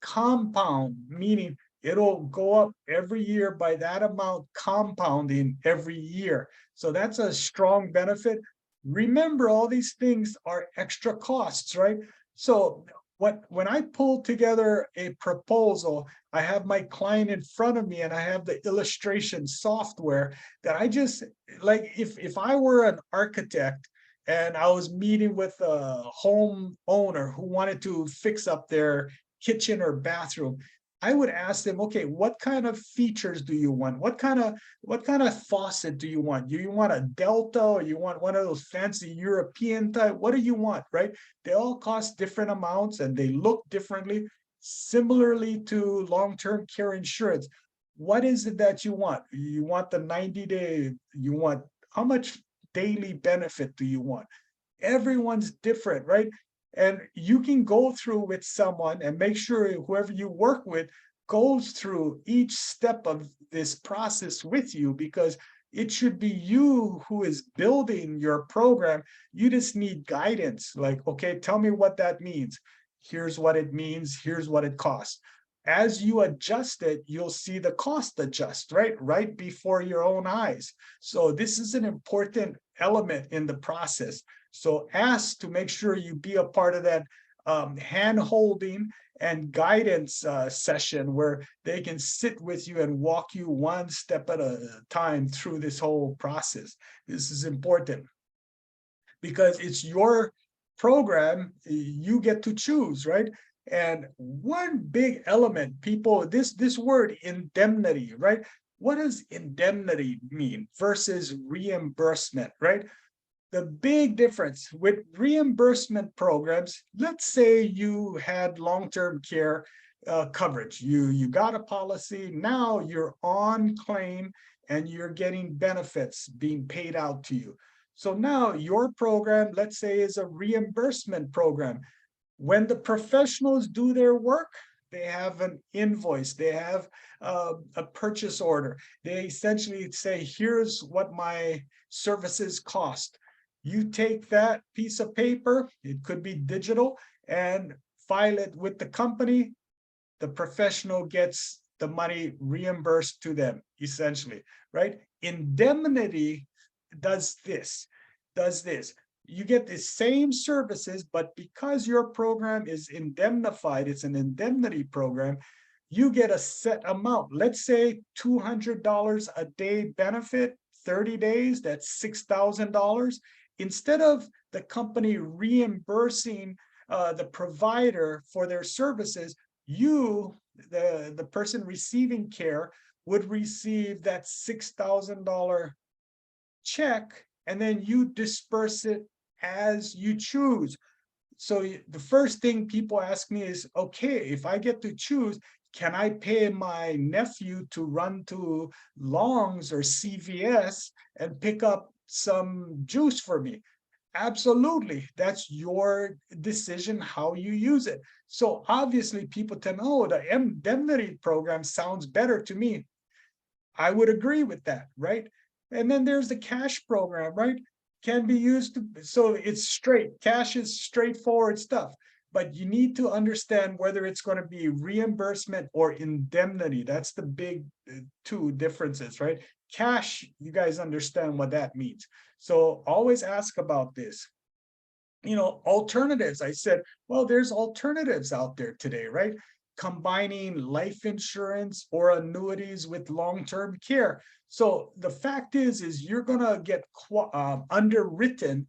Compound, meaning it'll go up every year by that amount, compounding every year. So that's a strong benefit. Remember, all these things are extra costs, right? So when I pull together a proposal, I have my client in front of me and I have the illustration software that I just, like, if I were an architect and I was meeting with a home owner who wanted to fix up their kitchen or bathroom, I would ask them, okay, what kind of features do you want? What kind of faucet do you want? Do you want a Delta, or you want one of those fancy European type? What do you want, right? They all cost different amounts and they look differently. Similarly to long-term care insurance, what is it that you want? You want the 90-day, you want, how much daily benefit do you want? Everyone's different, right? And you can go through with someone and make sure whoever you work with goes through each step of this process with you, because it should be you who is building your program. You just need guidance. Like, okay, tell me what that means. Here's what it means. Here's what it costs. As you adjust it, you'll see the cost adjust, right before your own eyes. So this is an important element in the process. So ask to make sure you be a part of that hand-holding and guidance session where they can sit with you and walk you one step at a time through this whole process. This is important because it's your program. You get to choose, right? And one big element, people, this word indemnity, right? What does indemnity mean versus reimbursement, right? The big difference with reimbursement programs, let's say you had long-term care coverage. You got a policy, now you're on claim and you're getting benefits being paid out to you. So now your program, let's say, is a reimbursement program. When the professionals do their work, they have an invoice, they have a purchase order. They essentially say, here's what my services cost. You take that piece of paper, it could be digital, and file it with the company. The professional gets the money reimbursed to them, essentially, right? Indemnity does this. You get the same services, but because your program is indemnified, it's an indemnity program, you get a set amount. Let's say $200 a day benefit, 30 days, that's $6,000. Instead of the company reimbursing the provider for their services, you, the person receiving care, would receive that $6,000 check, and then you disperse it as you choose. So the first thing people ask me is, okay, if I get to choose, can I pay my nephew to run to Long's or CVS and pick up some juice for me? Absolutely. That's your decision how you use it. So obviously people tell me, oh, the indemnity program sounds better to me. I would agree with that, right? And then there's the cash program, right? Can be used to, so it's straight. Cash is straightforward stuff, but you need to understand whether it's going to be reimbursement or indemnity. That's the big two differences, right? Cash, you guys understand what that means. So always ask about this. Alternatives. I said, well, there's alternatives out there today, right? Combining life insurance or annuities with long-term care. So the fact is you're going to get underwritten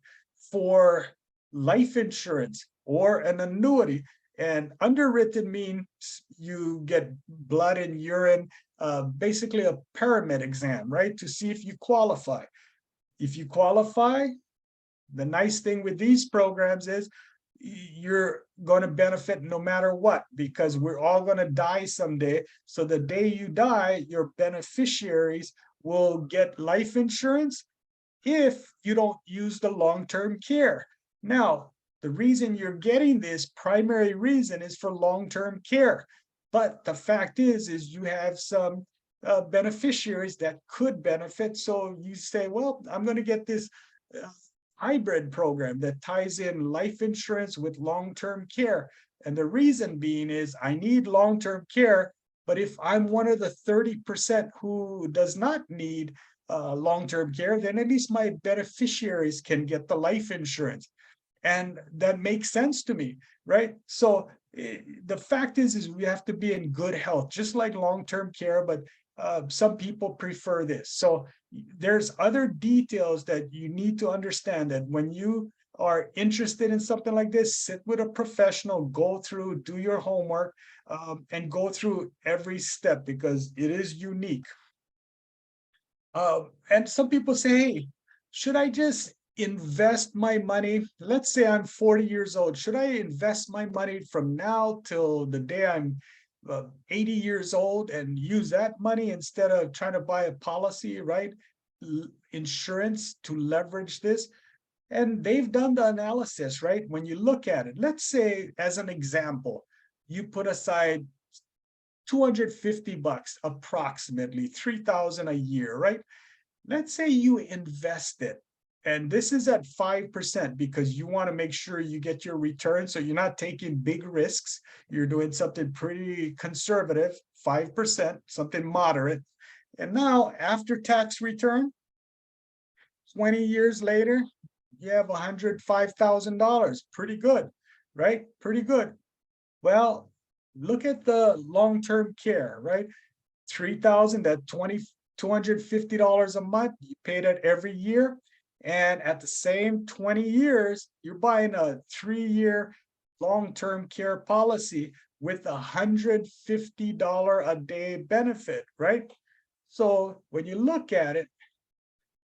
for life insurance or an annuity. And underwritten means you get blood and urine, basically a pyramid exam, right? To see if you qualify. If you qualify, the nice thing with these programs is you're going to benefit no matter what, because we're all going to die someday. So the day you die, your beneficiaries will get life insurance if you don't use the long-term care. Now, the reason you're getting this primary reason is for long-term care. But the fact is you have some beneficiaries that could benefit. So you say, well, I'm going to get this hybrid program that ties in life insurance with long-term care. And the reason being is I need long-term care, but if I'm one of the 30% who does not need long-term care, then at least my beneficiaries can get the life insurance. And that makes sense to me, right? So the fact is we have to be in good health, just like long-term care, but some people prefer this. So there's other details that you need to understand, that when you are interested in something like this, sit with a professional, go through, do your homework, and go through every step, because it is unique. And some people say, hey, should I just invest my money? Let's say I'm 40 years old. Should I invest my money from now till the day I'm 80 years old and use that money instead of trying to buy a policy, right? Insurance to leverage this. And they've done the analysis, right? When you look at it, let's say as an example, you put aside 250 bucks, approximately 3,000 a year, right? Let's say you invest it, and this is at 5% because you want to make sure you get your return. So you're not taking big risks. You're doing something pretty conservative, 5%, something moderate. And now after tax return, 20 years later, you have $105,000. Pretty good, right? Pretty good. Well, look at the long-term care, right? 3,000, that $250 a month, you pay that every year. And at the same 20 years, you're buying a 3-year long-term care policy with $150 a day benefit, right? So when you look at it,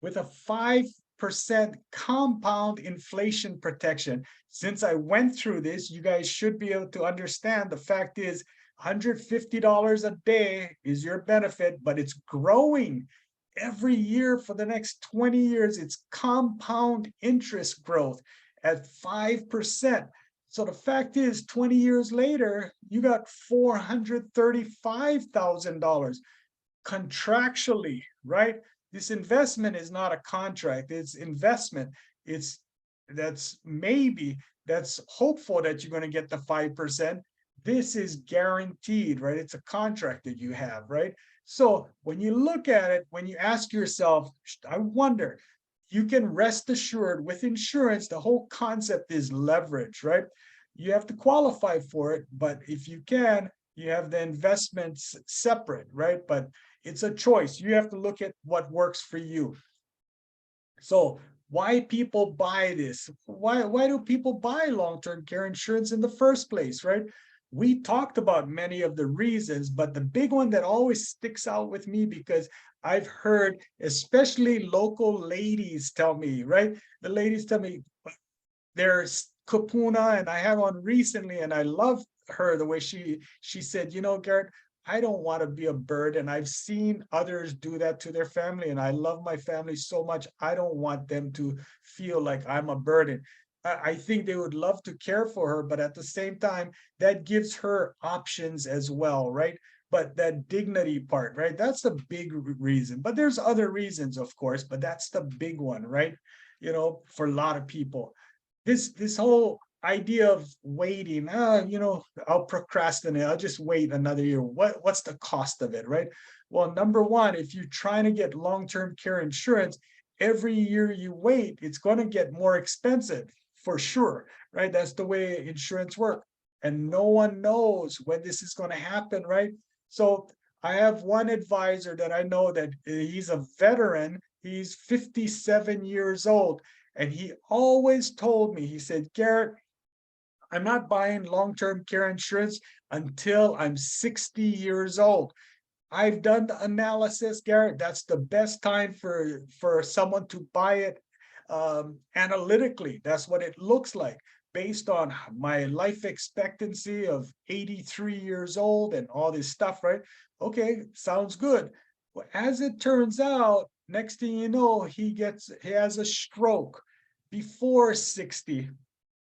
with a 5% compound inflation protection, since I went through this, you guys should be able to understand the fact is $150 a day is your benefit, but it's growing every year for the next 20 years. It's compound interest growth at 5%. So the fact is 20 years later, you got $435,000 contractually, right? This investment is not a contract, it's investment. That's hopeful that you're going to get the 5%. This is guaranteed, right? It's a contract that you have, right? So when you look at it, when you ask yourself, I wonder, you can rest assured with insurance, the whole concept is leverage, right? You have to qualify for it, but if you can, you have the investments separate, right? But it's a choice. You have to look at what works for you. So why people buy this? Why do people buy long-term care insurance in the first place, right? we talked about many of the reasons, but the big one that always sticks out with me, because I've heard, especially local ladies tell me, right? The ladies tell me there's Kapuna, and I have one recently, and I love her the way she said, you know, Garrett, I don't want to be a burden. I've seen others do that to their family, and I love my family so much. I don't want them to feel like I'm a burden. I think they would love to care for her, but at the same time, that gives her options as well, right? But that dignity part, right? That's a big reason. But there's other reasons, of course, but that's the big one, right? You know, for a lot of people. This whole idea of waiting, you know, I'll procrastinate, I'll just wait another year. What's the cost of it, right? Well, number one, if you're trying to get long-term care insurance, every year you wait, it's going to get more expensive for sure, right? That's the way insurance works. And no one knows when this is going to happen, right? So I have one advisor that I know that he's a veteran. He's 57 years old. And he always told me, he said, Garrett, I'm not buying long-term care insurance until I'm 60 years old. I've done the analysis, Garrett. That's the best time for someone to buy it analytically. That's what it looks like based on my life expectancy of 83 years old and all this stuff, right? Okay, sounds good. Well, as it turns out, next thing you know, he has a stroke before 60.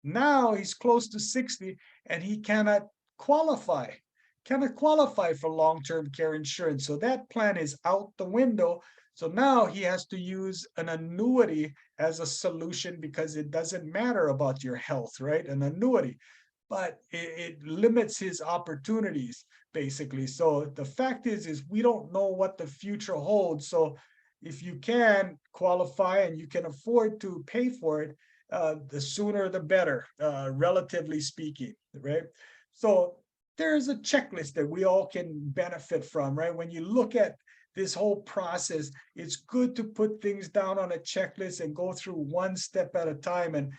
Now he's close to 60 and he cannot qualify for long-term care insurance. So that plan is out the window. So now he has to use an annuity as a solution because it doesn't matter about your health, right? An annuity, but it limits his opportunities basically. So the fact is we don't know what the future holds. So if you can qualify and you can afford to pay for it, the sooner the better, relatively speaking, right? So there's a checklist that we all can benefit from, right? When you look at this whole process, it's good to put things down on a checklist and go through one step at a time and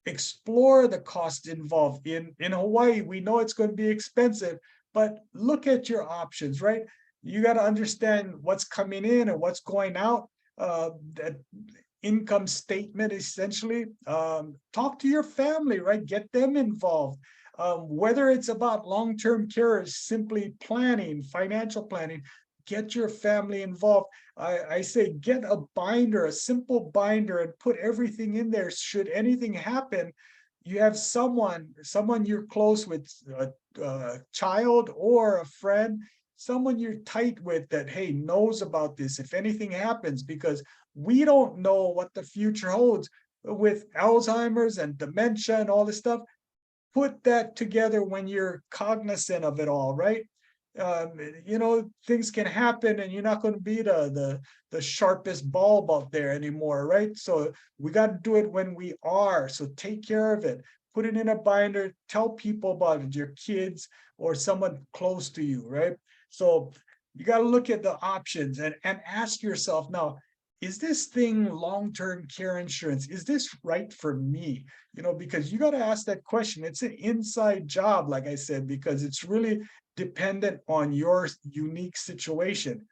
explore the costs involved. In Hawaii, we know it's going to be expensive, but look at your options, right? You got to understand what's coming in and what's going out. That income statement, essentially. Talk to your family, right? Get them involved. Whether it's about long-term care or simply planning, financial planning, get your family involved. I say get a binder, a simple binder, and put everything in there. Should anything happen, you have someone you're close with, a child or a friend, someone you're tight with that, hey, knows about this if anything happens, because we don't know what the future holds with Alzheimer's and dementia and all this stuff. Put that together when you're cognizant of it all, right? You know, things can happen and you're not going to be the sharpest bulb out there anymore, right? So we got to do it when we are. So take care of it. Put it in a binder. Tell people about it, your kids or someone close to you, right? So you got to look at the options and ask yourself now, is this thing long-term care insurance? Is this right for me? You know, because you got to ask that question. It's an inside job, like I said, because it's really dependent on your unique situation.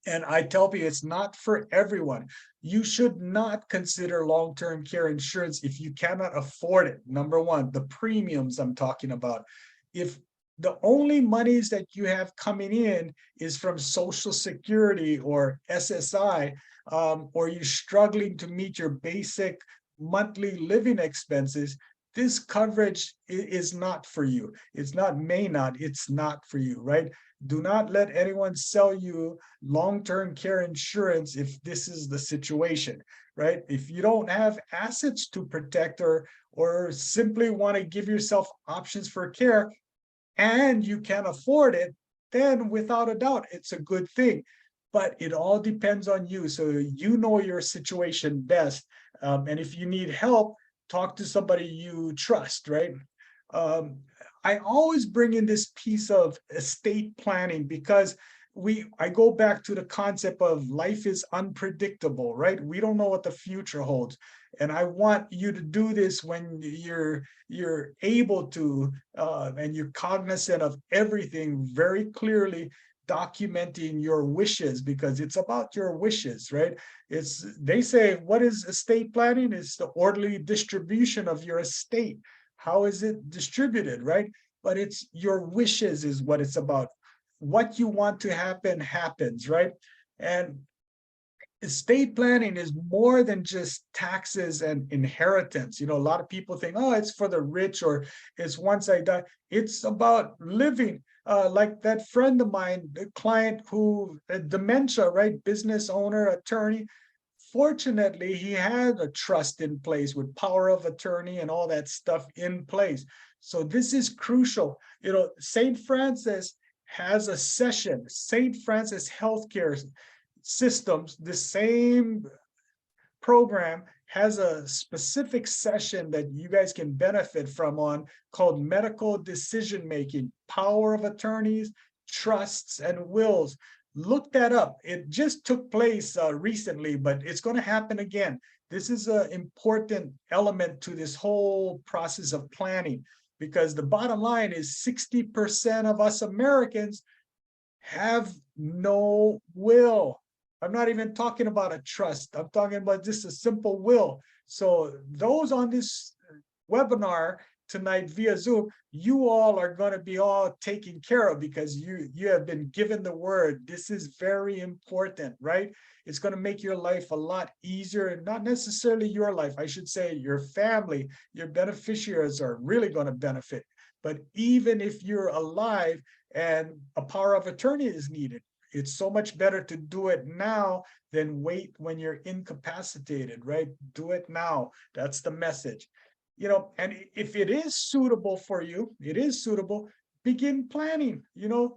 And I tell people it's not for everyone. You should not consider long-term care insurance if you cannot afford it. Number one, the premiums I'm talking about. If the only monies that you have coming in is from Social Security or SSI, or you're struggling to meet your basic monthly living expenses, this coverage is not for you. It's not, may not, it's not for you, right? Do not let anyone sell you long-term care insurance if this is the situation, right? If you don't have assets to protect or simply want to give yourself options for care and you can afford it, then without a doubt, it's a good thing. But it all depends on you. So you know your situation best. And if you need help, talk to somebody you trust, right? I always bring in this piece of estate planning because I go back to the concept of life is unpredictable, right? We don't know what the future holds. And I want you to do this when you're able to, and you're cognizant of everything, very clearly documenting your wishes, because it's about your wishes, right? They say, what is estate planning? It's the orderly distribution of your estate. How is it distributed, right? But it's your wishes is what it's about. What you want to happen happens, right? And estate planning is more than just taxes and inheritance. A lot of people think, oh, it's for the rich, or it's once I die. It's about living. Like that friend of mine, the client who dementia, right? Business owner, attorney. Fortunately, he had a trust in place with power of attorney and all that stuff in place. So this is crucial. St. Francis has a session, St. Francis Healthcare Systems, the same program has a specific session that you guys can benefit from on called medical decision making, power of attorneys, trusts, and wills. Look that up. It just took place recently, but it's going to happen again. This is an important element to this whole process of planning, because the bottom line is 60% of us Americans have no will. I'm not even talking about a trust. I'm talking about just a simple will. So those on this webinar tonight via Zoom, you all are going to be all taken care of, because you have been given the word. This is very important, right? It's going to make your life a lot easier, not necessarily your life. I should say your family, your beneficiaries are really going to benefit. But even if you're alive and a power of attorney is needed, it's so much better to do it now than wait when you're incapacitated, right? Do it now. That's the message. And if it is suitable for you, it is suitable, begin planning,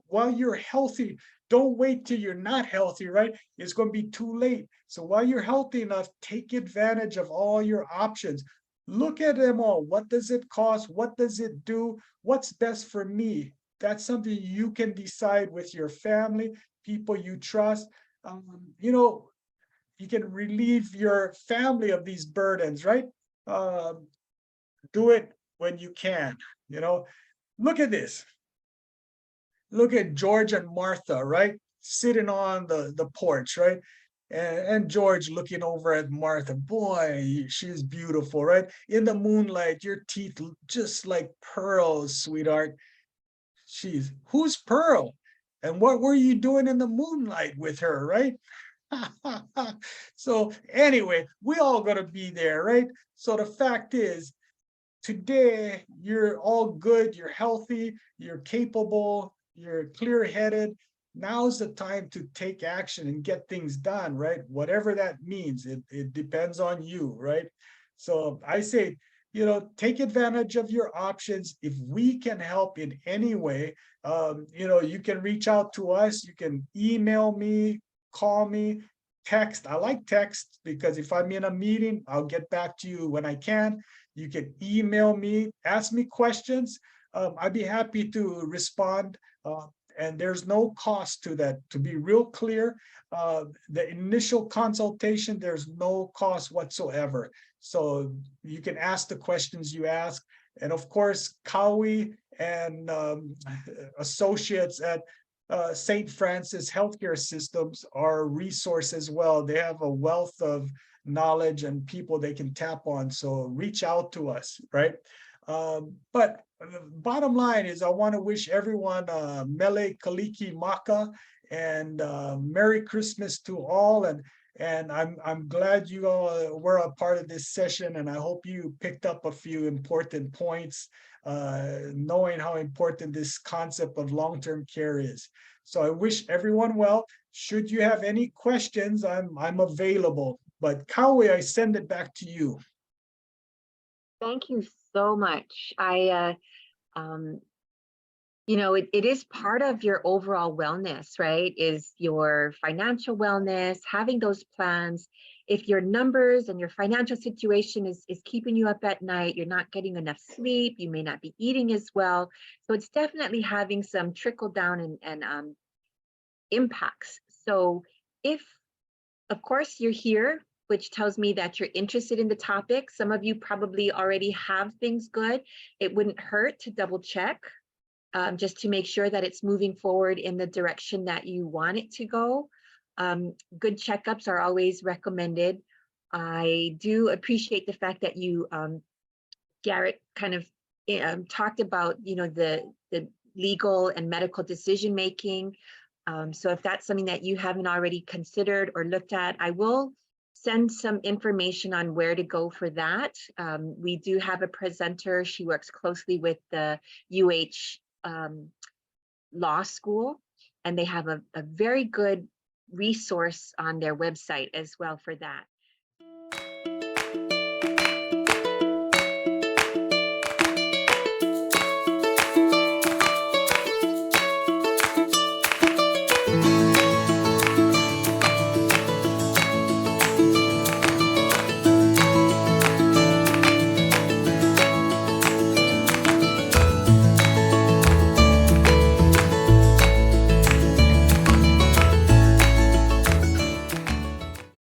while you're healthy. Don't wait till you're not healthy, right? It's going to be too late. So while you're healthy enough, take advantage of all your options. Look at them all. What does it cost? What does it do? What's best for me? That's something you can decide with your family, people you trust. You can relieve your family of these burdens, right? Do it when you can. Look at this. Look at George and Martha, right? Sitting on the porch, right? And George looking over at Martha. Boy, she's beautiful, right? In the moonlight, your teeth just like pearls, sweetheart. Who's Pearl? And what were you doing in the moonlight with her, right? So anyway, we all gonna be there, right? So the fact is, today you're all good, you're healthy, you're capable, you're clear-headed. Now's the time to take action and get things done, right? Whatever that means, it depends on you, right? So I say, take advantage of your options. If we can help in any way, you can reach out to us. You can email me, call me, text. I like text because if I'm in a meeting, I'll get back to you when I can. You can email me, ask me questions. I'd be happy to respond. And there's no cost to that. To be real clear, the initial consultation, there's no cost whatsoever. So you can ask the questions you ask. And of course, Cowie and associates at St. Francis Healthcare Systems are a resource as well. They have a wealth of knowledge and people they can tap on. So reach out to us, right? But the bottom line is, I want to wish everyone Mele Kaliki Maka and Merry Christmas to all. And I'm glad you all were a part of this session, and I hope you picked up a few important points, knowing how important this concept of long-term care is. So I wish everyone well. Should you have any questions, I'm available. But Kawi, I send it back to you. Thank you so much. It is part of your overall wellness, right? Is your financial wellness, having those plans. If your numbers and your financial situation is keeping you up at night, you're not getting enough sleep, you may not be eating as well. So it's definitely having some trickle down and impacts. So if, of course, you're here, which tells me that you're interested in the topic. Some of you probably already have things good. It wouldn't hurt to double check just to make sure that it's moving forward in the direction that you want it to go. Good checkups are always recommended. I do appreciate the fact that you, Garrett, kind of talked about, you know, the legal and medical decision making. So if that's something that you haven't already considered or looked at, I will send some information on where to go for that. We do have a presenter. She works closely with the UH Law School, and they have a very good resource on their website as well for that.